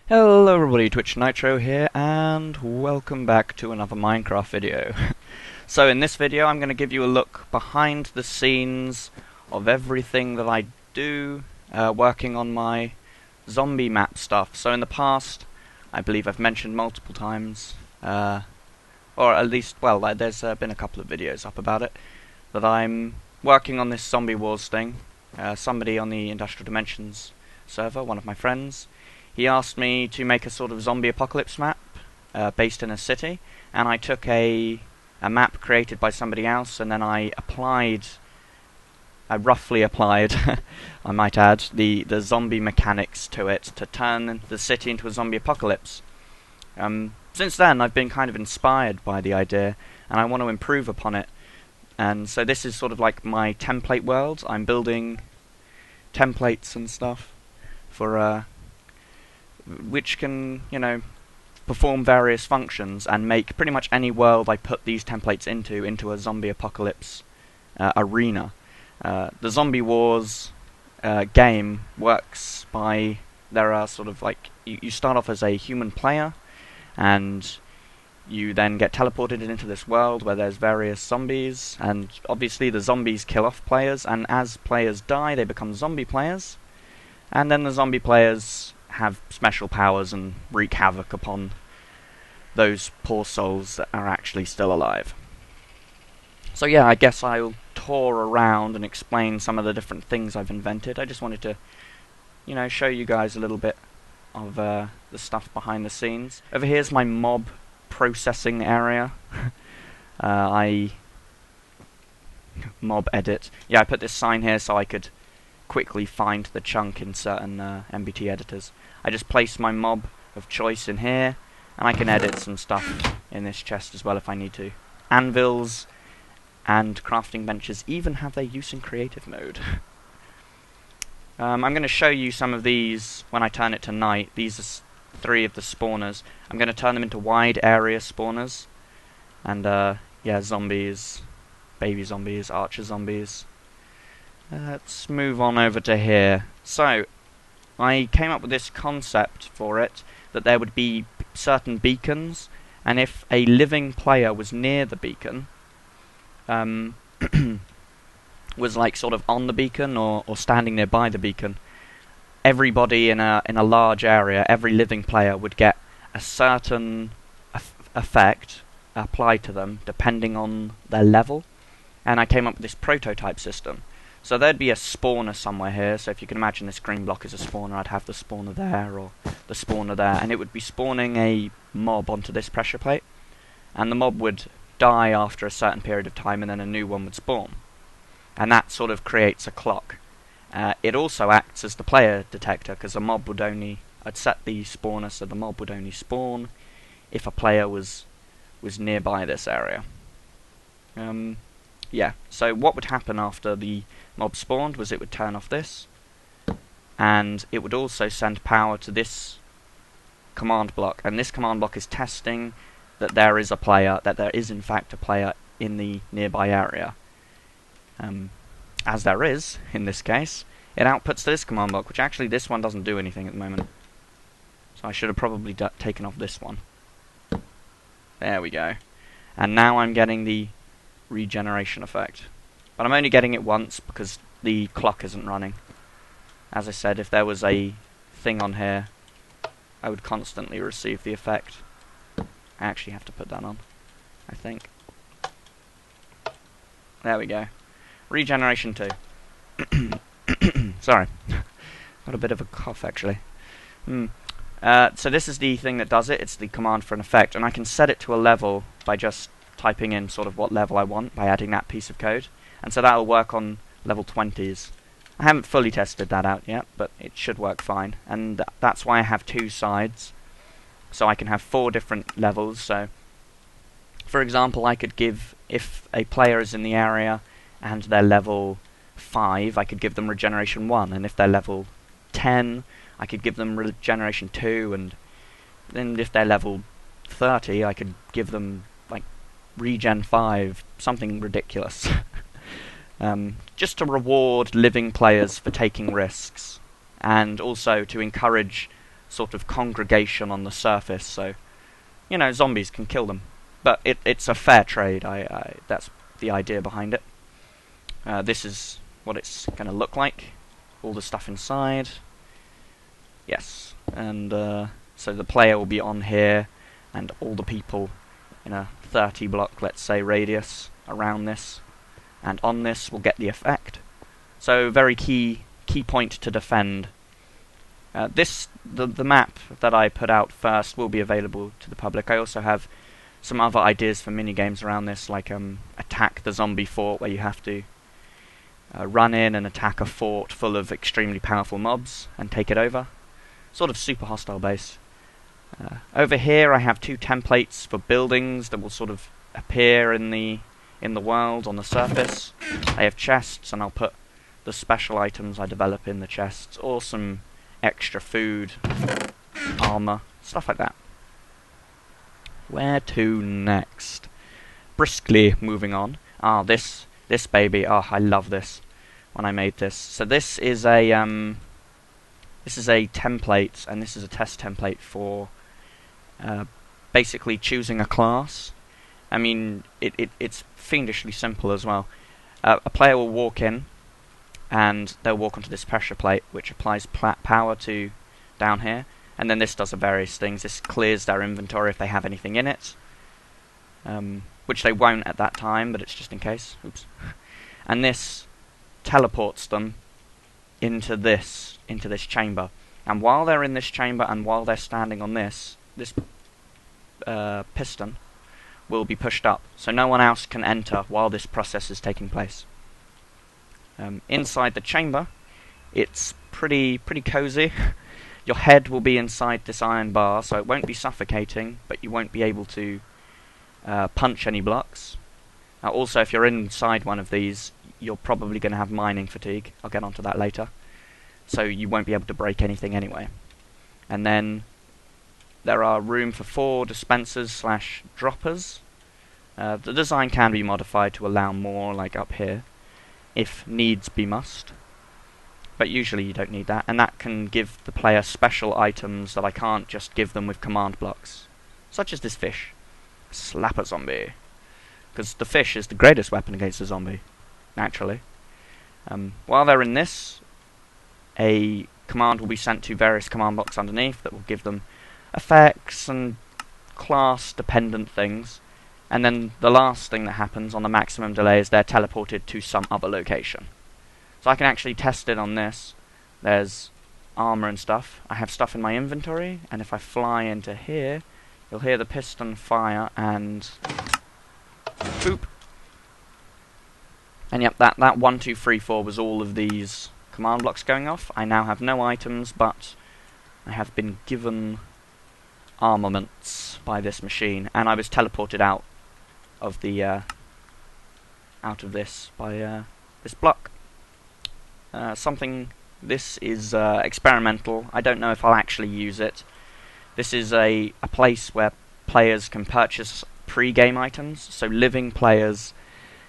Hello everybody, Twitch Nitro here, and welcome back to another Minecraft video. So in this video I'm going to give you a look behind the scenes of everything that I do, working on my zombie map stuff. So in the past, I believe I've mentioned multiple times, or at least, well, there's been a couple of videos up about it, that I'm working on this Zombie Wars thing. Somebody on the Industrial Dimensions server, one of my friends, he asked me to make a sort of zombie apocalypse map based in a city, and I took a map created by somebody else, and then I roughly applied, I might add, the zombie mechanics to it to turn the city into a zombie apocalypse. Since then, I've been kind of inspired by the idea, and I want to improve upon it. And so this is sort of like my template world. I'm building templates and stuff for which can, perform various functions and make pretty much any world I put these templates into a zombie apocalypse arena. The Zombie Wars game works by, there are sort of like, you start off as a human player, and you then get teleported into this world where there's various zombies, and obviously the zombies kill off players, and as players die they become zombie players, and then the zombie players have special powers and wreak havoc upon those poor souls that are actually still alive. So yeah, I guess I'll tour around and explain some of the different things I've invented. I just wanted to, show you guys a little bit of the stuff behind the scenes. Over here's my mob processing area. I mob edit. Yeah, I put this sign here so I could quickly find the chunk in certain MBT editors. I just place my mob of choice in here, and I can edit some stuff in this chest as well if I need to. Anvils and crafting benches even have their use in creative mode. I'm going to show you some of these when I turn it to night. These are 3 of the spawners. I'm going to turn them into wide area spawners. And yeah, zombies, baby zombies, archer zombies. Let's move on over to here. So, I came up with this concept for it, that there would be certain beacons, and if a living player was near the beacon, was like sort of on the beacon or standing nearby the beacon, everybody in a large area, every living player would get a certain effect applied to them depending on their level, and I came up with this prototype system. So there'd be a spawner somewhere here, so if you can imagine this green block is a spawner, I'd have the spawner there, or the spawner there, and it would be spawning a mob onto this pressure plate, and the mob would die after a certain period of time, and then a new one would spawn. And that sort of creates a clock. It also acts as the player detector, because a mob would only, I'd set the spawner so the mob would only spawn if a player was nearby this area. Yeah, so what would happen after the mob spawned was it would turn off this, and it would also send power to this command block, and this command block is testing that there is a player, that there is in fact a player in the nearby area. As there is, in this case, it outputs to this command block, which actually this one doesn't do anything at the moment. So I should have probably taken off this one. There we go. And now I'm getting the regeneration effect. But I'm only getting it once because the clock isn't running. As I said, if there was a thing on here, I would constantly receive the effect. I actually have to put that on, I think. There we go. Regeneration 2. Sorry. Got a bit of a cough, actually. So this is the thing that does it. It's the command for an effect, and I can set it to a level by just typing in sort of what level I want by adding that piece of code. And so that'll work on level 20s. I haven't fully tested that out yet, but it should work fine. And that's why I have 2 sides. So I can have 4 different levels. So, for example, I could give, if a player is in the area and they're level 5, I could give them regeneration 1. And if they're level 10, I could give them regeneration 2. And then if they're level 30, I could give them like regen 5, something ridiculous. Just to reward living players for taking risks, and also to encourage sort of congregation on the surface, so, zombies can kill them. But it's a fair trade. That's the idea behind it. This is what it's going to look like. All the stuff inside. Yes, and so the player will be on here, and all the people in a 30 block, let's say, radius around this, and on this will get the effect. So very key point to defend. The map that I put out first will be available to the public. I also have some other ideas for minigames around this, like attack the zombie fort, where you have to run in and attack a fort full of extremely powerful mobs and take it over. Sort of super hostile base. Over here I have 2 templates for buildings that will sort of appear in the world on the surface. I have chests, and I'll put the special items I develop in the chests, or some extra food, armor, stuff like that. Where to next? Briskly moving on. This baby. I love this. When I made this, so this is a template, and this is a test template for basically choosing a class. I mean, it's fiendishly simple as well. A player will walk in, and they'll walk onto this pressure plate, which applies power to down here, and then this does various things. This clears their inventory if they have anything in it, which they won't at that time, but it's just in case. Oops. And this teleports them into this chamber. And while they're in this chamber, and while they're standing on this piston will be pushed up, so no one else can enter while this process is taking place. Inside the chamber, it's pretty cozy. Your head will be inside this iron bar, so it won't be suffocating, but you won't be able to punch any blocks. Also, if you're inside one of these, you're probably going to have mining fatigue. I'll get onto that later. So you won't be able to break anything anyway. And then there are room for 4 dispensers / droppers. The design can be modified to allow more, like up here, if needs be must. But usually you don't need that, and that can give the player special items that I can't just give them with command blocks. Such as this fish. Slap a zombie. Because the fish is the greatest weapon against a zombie, naturally. While they're in this, a command will be sent to various command blocks underneath that will give them effects and class-dependent things. And then the last thing that happens on the maximum delay is they're teleported to some other location. So I can actually test it on this. There's armor and stuff. I have stuff in my inventory, and if I fly into here, you'll hear the piston fire and boop. And yep, that 1, 2, 3, 4 was all of these command blocks going off. I now have no items, but I have been given armaments by this machine, and I was teleported out of the this by this block. This is experimental. I don't know if I'll actually use it. This is a place where players can purchase pre-game items, so living players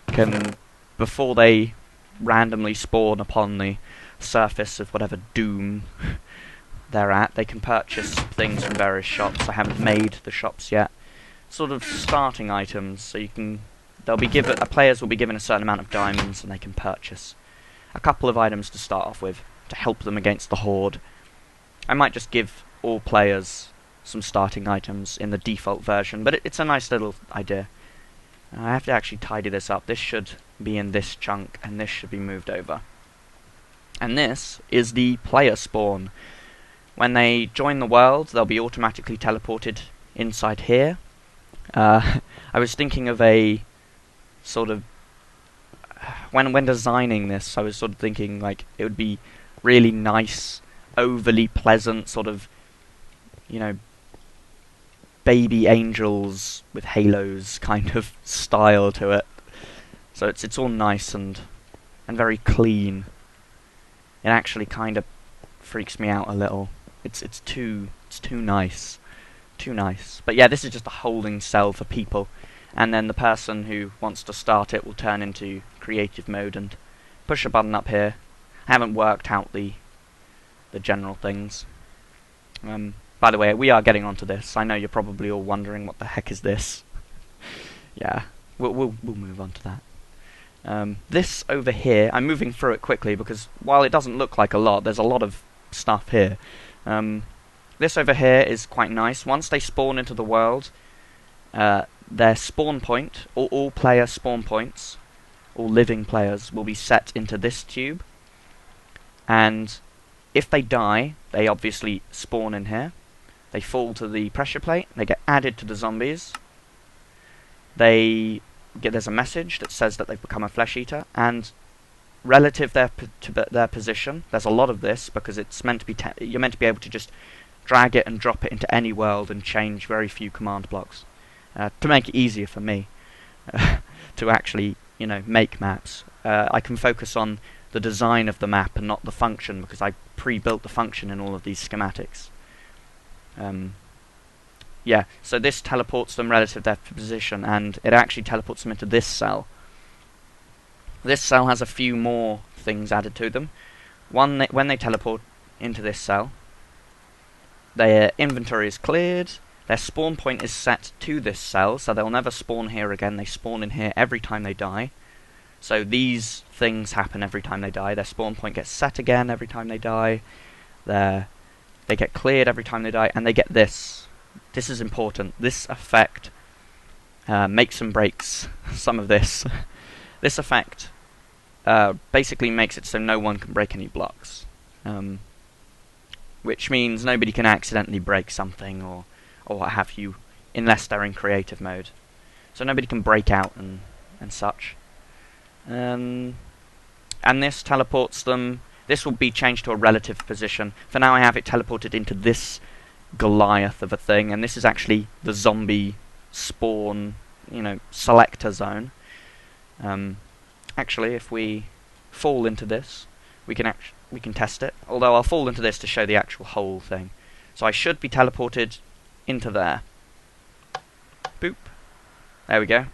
can, before they randomly spawn upon the surface of whatever doom they're at, they can purchase things from various shops. I haven't made the shops yet. Sort of starting items, so players will be given a certain amount of diamonds, and they can purchase a couple of items to start off with to help them against the horde. I might just give all players some starting items in the default version, but it's a nice little idea. I have to actually tidy this up. This should be in this chunk, and this should be moved over. And this is the player spawn. When they join the world, they'll be automatically teleported inside here. I was thinking of a sort of... When designing this, I was sort of thinking like it would be really nice, overly pleasant, sort of, baby angels with halos kind of style to it. So it's all nice and very clean. It actually kind of freaks me out a little. It's too nice. Too nice. But yeah, this is just a holding cell for people, and then the person who wants to start it will turn into creative mode and push a button up here. I haven't worked out the general things. By the way, we are getting onto this. I know you're probably all wondering what the heck is this. Yeah, we'll move on to that. This over here, I'm moving through it quickly because while it doesn't look like a lot, there's a lot of stuff here. This over here is quite nice. Once they spawn into the world, their spawn point, all player spawn points, all living players, will be set into this tube. And if they die, they obviously spawn in here. They fall to the pressure plate. They get added to the zombies. There's a message that says that they've become a flesh eater, and relative to their position, there's a lot of this because it's meant to be you're meant to be able to just drag it and drop it into any world and change very few command blocks to make it easier for me to actually, make maps. I can focus on the design of the map and not the function because I pre-built the function in all of these schematics. Yeah, so this teleports them relative to their position, and it actually teleports them into this cell. This cell has a few more things added to them. When they teleport into this cell, their inventory is cleared, their spawn point is set to this cell, so they'll never spawn here again. They spawn in here every time they die. So these things happen every time they die. Their spawn point gets set again every time they die. They get cleared every time they die, and they get this. This is important. This effect makes and breaks some of this. This effect basically makes it so no one can break any blocks. Which means nobody can accidentally break something or what have you, unless they're in creative mode. So nobody can break out and such. And this teleports them. This will be changed to a relative position. For now I have it teleported into this Goliath of a thing, and this is actually the zombie spawn, selector zone. Actually, if we fall into this, we can test it. Although I'll fall into this to show the actual whole thing. So I should be teleported into there. Boop. There we go.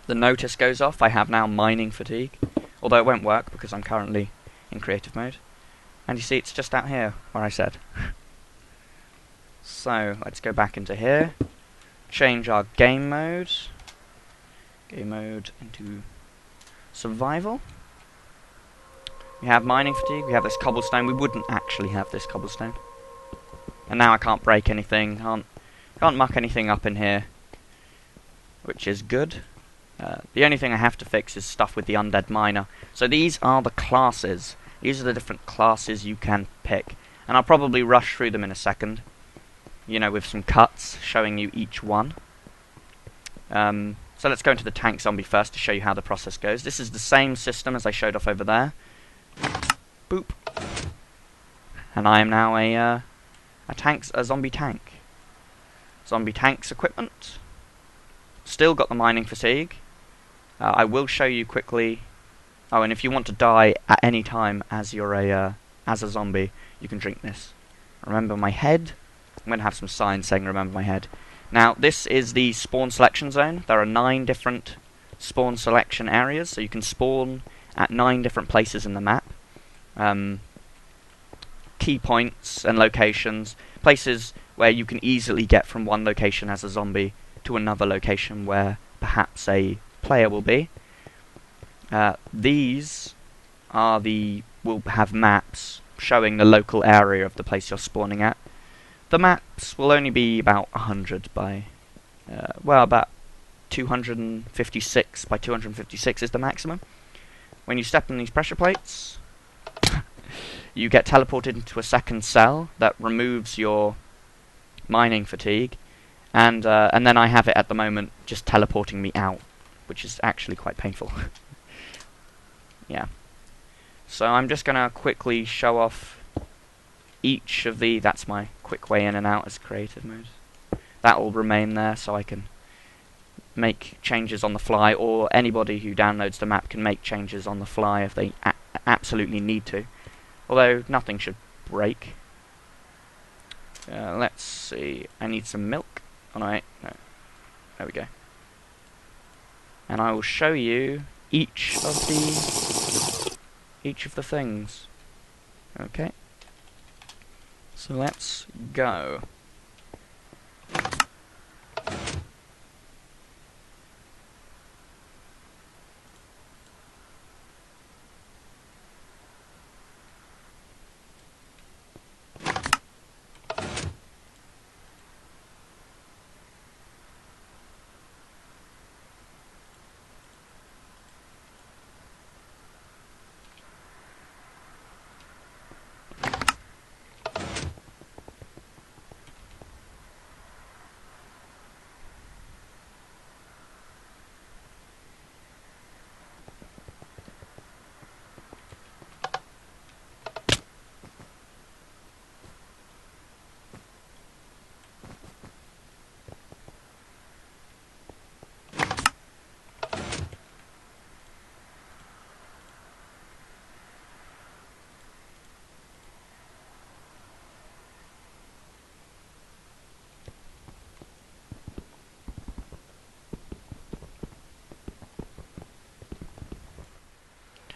The notice goes off. I have now mining fatigue. Although it won't work because I'm currently in creative mode. And you see it's just out here where I said. So let's go back into here. Change our game mode. Game mode into survival. We have mining fatigue. We have this cobblestone. We wouldn't actually have this cobblestone. And now I can't break anything. Can't muck anything up in here. Which is good. The only thing I have to fix is stuff with the undead miner. So these are the classes. These are the different classes you can pick. And I'll probably rush through them in a second. With some cuts showing you each one. So let's go into the tank zombie first to show you how the process goes. This is the same system as I showed off over there. Boop. And I am now a zombie tank. Zombie tank's equipment. Still got the mining fatigue. I will show you quickly. Oh, and if you want to die at any time as you're as a zombie, you can drink this. Remember my head. I'm going to have some signs saying remember my head. Now, this is the spawn selection zone. There are 9 different spawn selection areas, so you can spawn at 9 different places in the map. Key points and locations, places where you can easily get from one location as a zombie to another location where perhaps a player will be. These will have maps showing the local area of the place you're spawning at. The maps will only be about 100 by, about 256 by 256 is the maximum. When you step on these pressure plates, you get teleported into a second cell that removes your mining fatigue, and then I have it at the moment just teleporting me out, which is actually quite painful. Yeah. So I'm just gonna quickly show off each of that's my quick way in and out as creative mode. That will remain there so I can make changes on the fly, or anybody who downloads the map can make changes on the fly if they absolutely need to. Although nothing should break. Let's see. I need some milk. Oh no, wait. No. There we go. And I will show you each of the things. Okay. So let's go.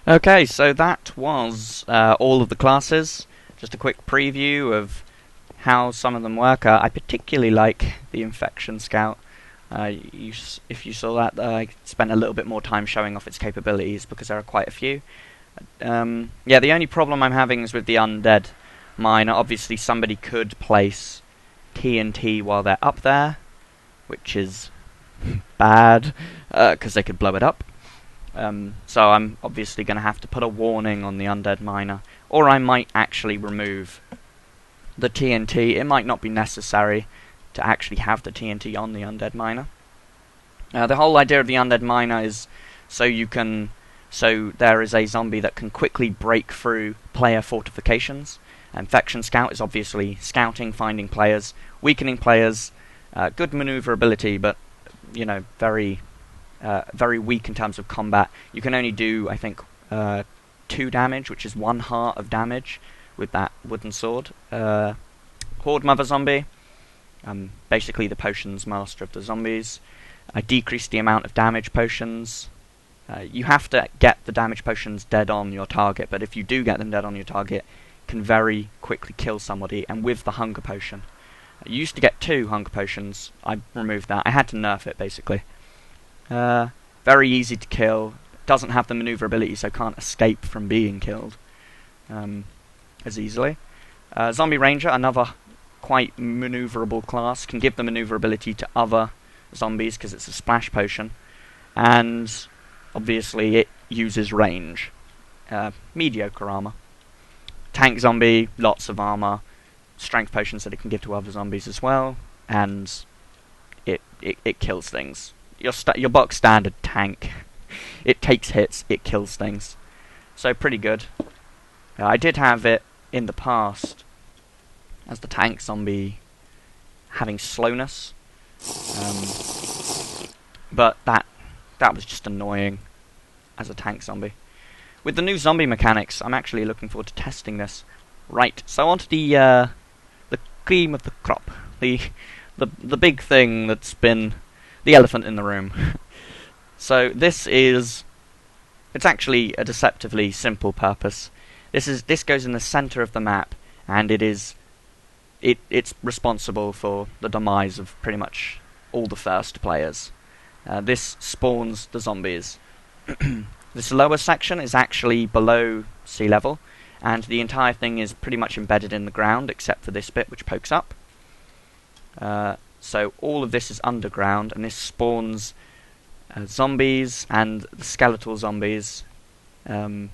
Okay, so that was all of the classes. Just a quick preview of how some of them work. I particularly like the Infection Scout. If you saw that, I spent a little bit more time showing off its capabilities because there are quite a few. Yeah, the only problem I'm having is with the Undead Miner. Obviously, somebody could place TNT while they're up there, which is bad, because they could blow it up. So I'm obviously going to have to put a warning on the Undead Miner, or I might actually remove the TNT. It might not be necessary to actually have the TNT on the Undead Miner. The whole idea of the Undead Miner is so there is a zombie that can quickly break through player fortifications. Infection Scout is obviously scouting, finding players, weakening players, good maneuverability, but very weak in terms of combat. You can only do, I think, 2 damage, which is 1 heart of damage with that wooden sword. Horde Mother Zombie, basically the potions master of the zombies. I decreased the amount of damage potions. You have to get the damage potions dead on your target, but if you do get them dead on your target, you can very quickly kill somebody, and with the hunger potion. You used to get 2 hunger potions. I removed that. I had to nerf it, basically. Very easy to kill. Doesn't have the maneuverability, so can't escape from being killed as easily. Zombie Ranger, another quite maneuverable class, can give the maneuverability to other zombies because it's a splash potion, and obviously it uses range. Mediocre armor. Tank Zombie, lots of armor, strength potions that it can give to other zombies as well, and it kills things. Your box standard tank. It takes hits, it kills things. So pretty good. I did have it in the past as the tank zombie having slowness, but that was just annoying as a tank zombie. With the new zombie mechanics, I'm actually looking forward to testing this. Right, so on to the cream of the crop, the big thing that's been the elephant in the room. So it's actually a deceptively simple purpose. This goes in the center of the map, and it's responsible for the demise of pretty much all the first players. This spawns the zombies. This lower section is actually below sea level, and the entire thing is pretty much embedded in the ground except for this bit which pokes up. So all of this is underground, and this spawns zombies and the skeletal zombies in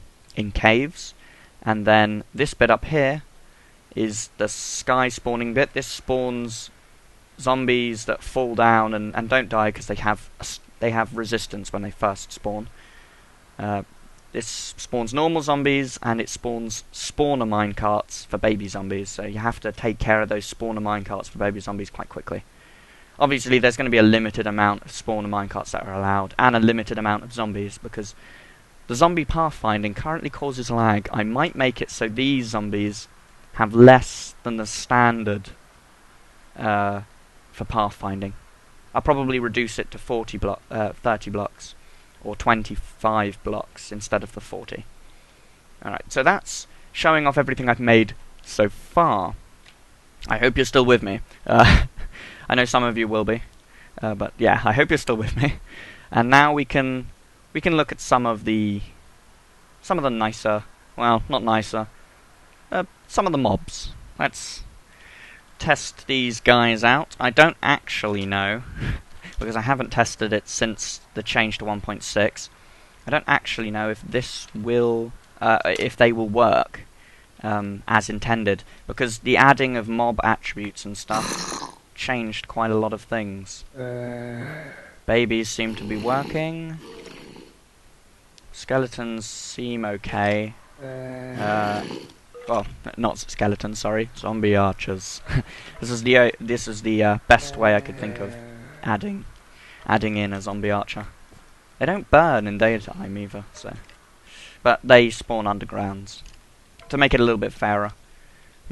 caves. And then this bit up here is the sky spawning bit. This spawns zombies that fall down and don't die because they have resistance when they first spawn. This spawns normal zombies, and it spawns spawner minecarts for baby zombies, so you have to take care of those spawner minecarts for baby zombies quite quickly. Obviously there's going to be a limited amount of spawner minecarts that are allowed, and a limited amount of zombies, because the zombie pathfinding currently causes lag. I might make it so these zombies have less than the standard for pathfinding. I'll probably reduce it to 30 blocks. Or 25 blocks instead of the 40. Alright, so that's showing off everything I've made so far. I hope you're still with me. I know some of you will be, but yeah, I hope you're still with me. And now we can look at some of the nicer, well, not nicer, some of the mobs. Let's test these guys out. I don't actually know, because I haven't tested it since the change to 1.6. I don't actually know if this will, if they will work as intended, because the adding of mob attributes and stuff changed quite a lot of things. Babies seem to be working. Skeletons seem okay. Well, not skeletons, sorry, zombie archers. This is the best way I could think of adding in a zombie archer. They don't burn in daytime either, so, but they spawn undergrounds to make it a little bit fairer.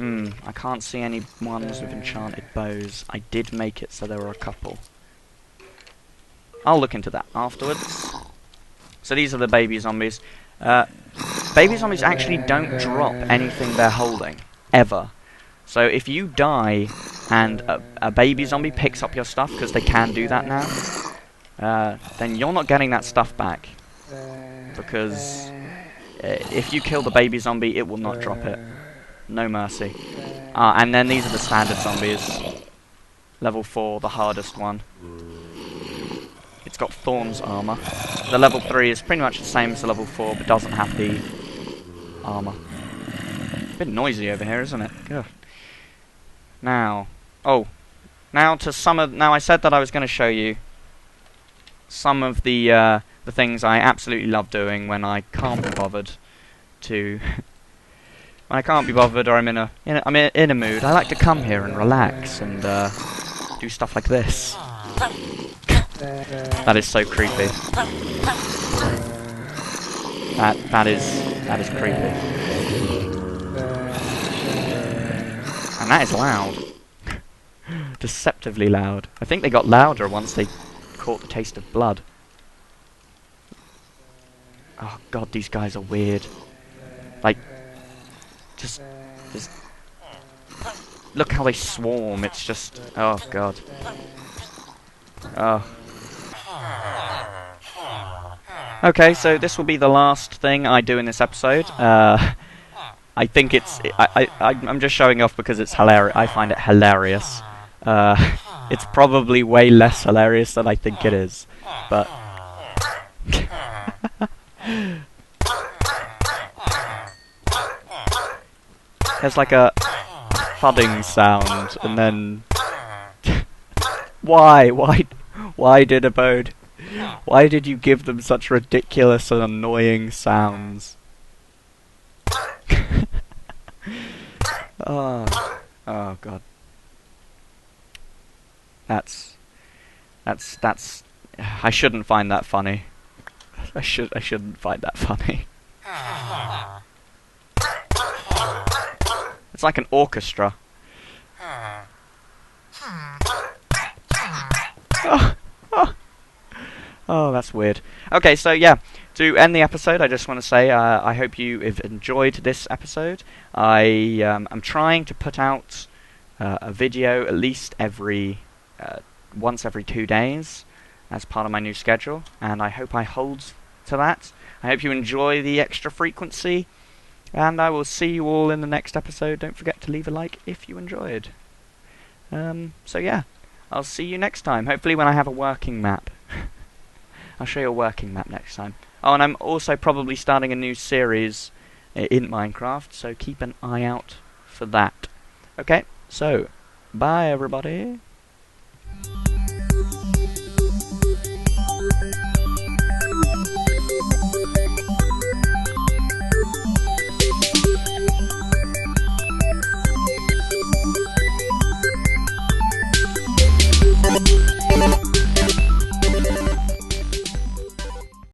I can't see any ones with enchanted bows. I did make it so there were a couple. I'll look into that afterwards. So these are the baby zombies. Baby zombies actually don't drop anything they're holding, ever. So if you die and a baby zombie picks up your stuff, because they can do that now, then you're not getting that stuff back. Because if you kill the baby zombie, it will not drop it. No mercy. And then these are the standard zombies. Level 4, the hardest one. It's got Thorn's armor. The level 3 is pretty much the same as the level 4, but doesn't have the armor. A bit noisy over here, isn't it? Ugh. Now I said that I was going to show you some of the things I absolutely love doing when I can't be bothered to. When I can't be bothered, or I'm in a mood, I like to come here and relax and do stuff like this. That is so creepy. That is creepy. And that is loud. Deceptively loud. I think they got louder once they caught the taste of blood. Oh god, these guys are weird. Like, just look how they swarm. It's just, oh god. Oh. Okay, so this will be the last thing I do in this episode. I think I'm just showing off because it's hilarious. I find it hilarious. It's probably way less hilarious than I think it is, but there's like a thudding sound, and then why did Abode? Why did you give them such ridiculous and annoying sounds? Oh god. That's I shouldn't find that funny. I shouldn't find that funny. It's like an orchestra. Oh, that's weird. Okay, so yeah, to end the episode, I just want to say I hope you have enjoyed this episode. I'm trying to put out a video at least once every 2 days as part of my new schedule, and I hope I hold to that. I hope you enjoy the extra frequency, and I will see you all in the next episode. Don't forget to leave a like if you enjoyed. So yeah, I'll see you next time, hopefully when I have a working map. I'll show you a working map next time. Oh, and I'm also probably starting a new series in Minecraft, so keep an eye out for that. Okay, so, bye everybody.